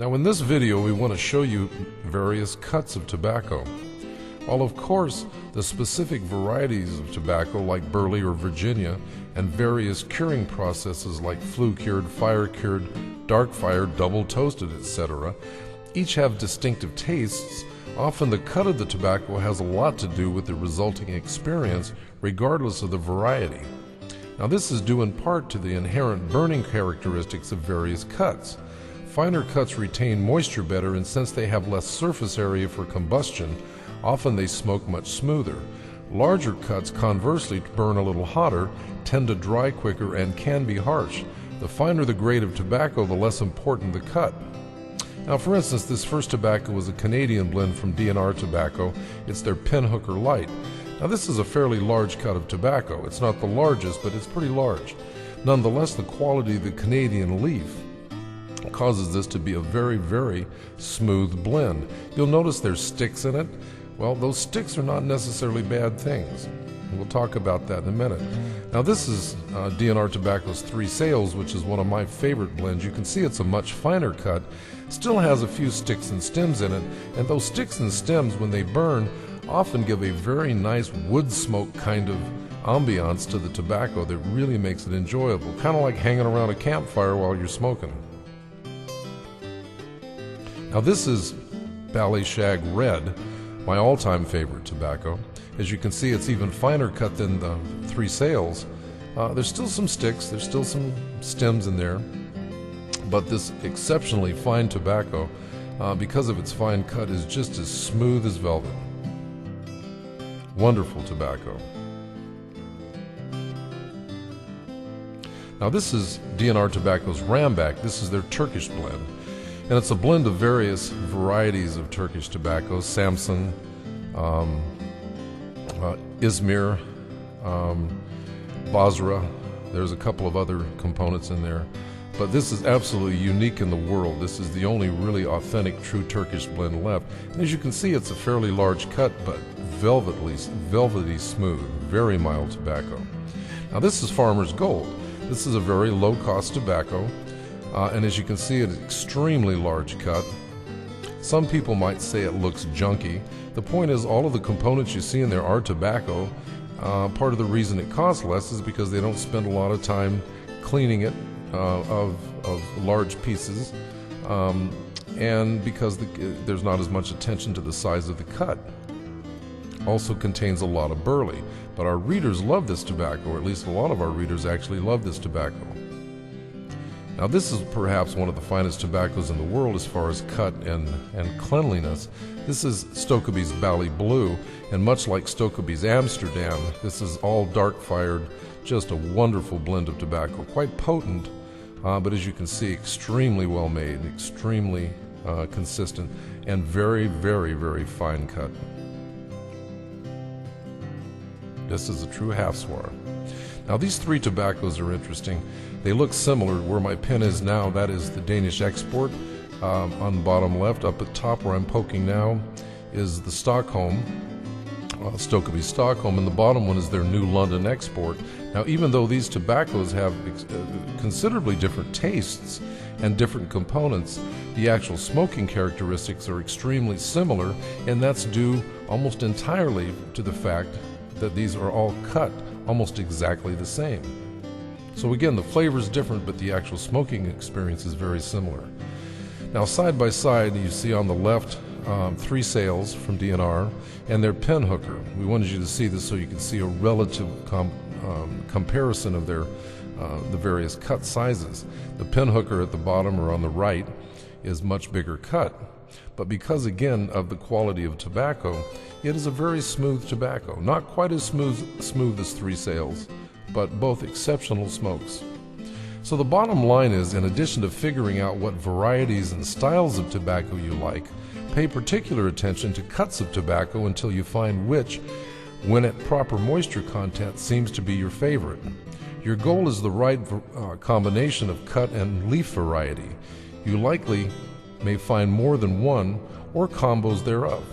Now in this video we want to show you various cuts of tobacco. While of course the specific varieties of tobacco like Burley or Virginia and various curing processes like flue-cured, fire-cured, dark-fired, double-toasted, etc. each have distinctive tastes, often the cut of the tobacco has a lot to do with the resulting experience regardless of the variety. Now this is due in part to the inherent burning characteristics of various cuts. Finer cuts retain moisture better, and since they have less surface area for combustion, often they smoke much smoother. Larger cuts, conversely, burn a little hotter, tend to dry quicker, and can be harsh. The finer the grade of tobacco, the less important the cut. Now, for instance, this first tobacco was a Canadian blend from D&R Tobacco. It's their Pinhooker Light. Now, this is a fairly large cut of tobacco. It's not the largest, but it's pretty large. Nonetheless, the quality of the Canadian leaf causes this to be a very, very smooth blend. You'll notice there's sticks in it. Well, those sticks are not necessarily bad things. We'll talk about that in a minute. Now this is D&R Tobacco's Three Sales, which is one of my favorite blends. You can see it's a much finer cut, still has a few sticks and stems in it, and those sticks and stems, when they burn, often give a very nice wood smoke kind of ambiance to the tobacco that really makes it enjoyable, kind of like hanging around a campfire while you're smoking. Now this is Ballyshag Red, my all-time favorite tobacco. As you can see, it's even finer cut than the Three Sales. There's still some sticks, there's still some stems in there, but this exceptionally fine tobacco, because of its fine cut, is just as smooth as velvet. Wonderful tobacco. Now this is D&R Tobacco's Ramback. This is their Turkish blend. And it's a blend of various varieties of Turkish tobacco, Samson, Izmir, Basra. There's a couple of other components in there. But this is absolutely unique in the world. This is the only really authentic, true Turkish blend left. And as you can see, it's a fairly large cut, but velvety smooth, very mild tobacco. Now this is Farmer's Gold. This is a very low-cost tobacco. And as you can see, it's an extremely large cut. Some people might say it looks junky. The point is, all of the components you see in there are tobacco. Part of the reason it costs less is because they don't spend a lot of time cleaning it of large pieces, and because there's not as much attention to the size of the cut. Also contains a lot of burley. But our readers love this tobacco, or at least a lot of our readers actually love this tobacco. Now this is perhaps one of the finest tobaccos in the world as far as cut and cleanliness. This is Stokkebye's Bally Blue, and much like Stokkebye's Amsterdam, this is all dark-fired, just a wonderful blend of tobacco. Quite potent, but as you can see, extremely well made, extremely consistent, and very, very, very fine cut. This is a true half-swar. Now these three tobaccos are interesting. They look similar. Where my pen is now, that is the Danish Export. On the bottom left, up at top where I'm poking now, is the Stockholm, Stokkebye Stockholm, and the bottom one is their new London Export. Now even though these tobaccos have considerably different tastes and different components, the actual smoking characteristics are extremely similar, and that's due almost entirely to the fact that these are all cut almost exactly the same. So again, the flavor is different, but the actual smoking experience is very similar. Now side by side, you see on the left Three Sales from D&R and their Pinhooker. We wanted you to see this so you can see a relative comparison of their the various cut sizes. The Pinhooker at the bottom or on the right is much bigger cut, but because again of the quality of tobacco, it is a very smooth tobacco. Not quite as smooth as Three Sales, but both exceptional smokes. So the bottom line is, in addition to figuring out what varieties and styles of tobacco you like, pay particular attention to cuts of tobacco until you find which, when at proper moisture content, seems to be your favorite. Your goal is the right combination of cut and leaf variety. You likely may find more than one or combos thereof.